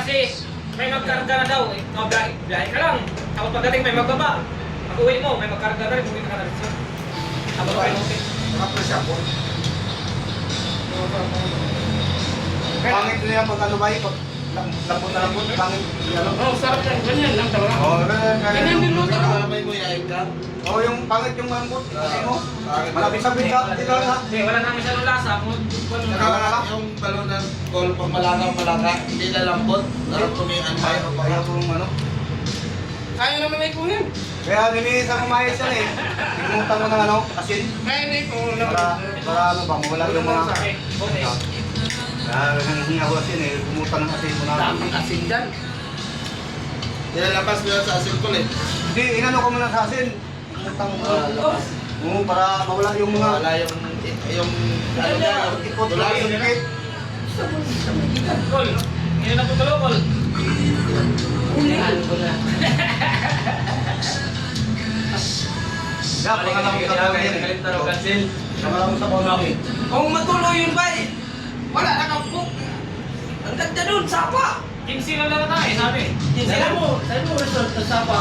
kasi may magkarga na daw. Biyahe ka lang. Tapos pagdating may magbaba. Pag uwi mo, may magkarga na rin. Bumili ka na rin siya. Tapos kayo okay. Nakapresya po. Pangit nila pag ano ba pag lambot na lambot, pangit ano? Oh, sarap yan. Ganyan lang talaga. Oo, ganyan din luto. May mo yain ka? Oo, yung pangit yung lambot, kasi mo. Malapit sa bigla, hindi ka na. Hindi, wala namin siya nung lasa. Saka yung balon ng gol, pag malaka, hindi na lambot. Sarap tumihan pa. Kaya po yung ano. Kaya naman na ikuhin. Kaya nilinis ang umayos yan eh. Inutan mo ng ano, asin. Kaya na ikuhin. Para ano ba, wala yung mga... Kaya nanghingi ako asin eh, pumutan ng asin mo na. Daming asin dyan. Nilalabas mo yan sa asin ko eh. Hindi, inano ko muna sa asin. Pumutan mo na. Oo, para mawala yung mga... Wala yung ano niya, yung Ikot wala lang yung yung ikit. Kol, hindi na po tulo, Kol. Ulihan ko na. Yeah, pangalang ko sa bawang yan eh. Pangalang ko sa bawang yan eh. Kung matuloy yun ba eh. Wala na kang book. Ang ganda dun, sapa. 15 lang na tayo, sabi. Saan mo resort ng sapa?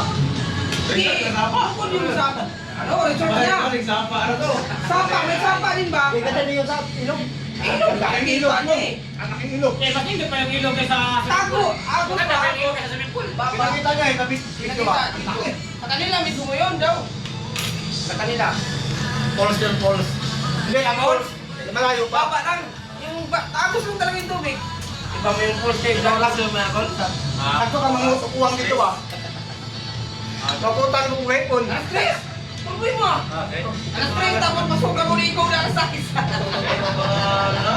Hindi, ako yung sapa. Ano, resort niya? Sapa, ano to? Sapa, may sapa din ba? May ganda niyo sa ilong. Ilog, Ang ilog mo. eh. Ang laking ilog. Eh, mas hindi pa yung ilog kaysa... Tago, ako Maganda pa. pa yung ilog kaysa swimming pool. Pinakita niya eh, nabit. Video ba? Sa kanila, may gumo yun daw. Sa kanila. Falls yan, falls. Hindi, ang falls. Malayo pa. Baba lang. Yung tagos lang talaga yung tubig. Iba mo yung falls eh. Iba lang yung mga falls. Sakto ka mangutukuwang dito ba? Maputan mo weapon. Alas 3! Pagbuhin mo! Okay. Alas 3, tapos masuka mo na ikaw na alas 6. Ano?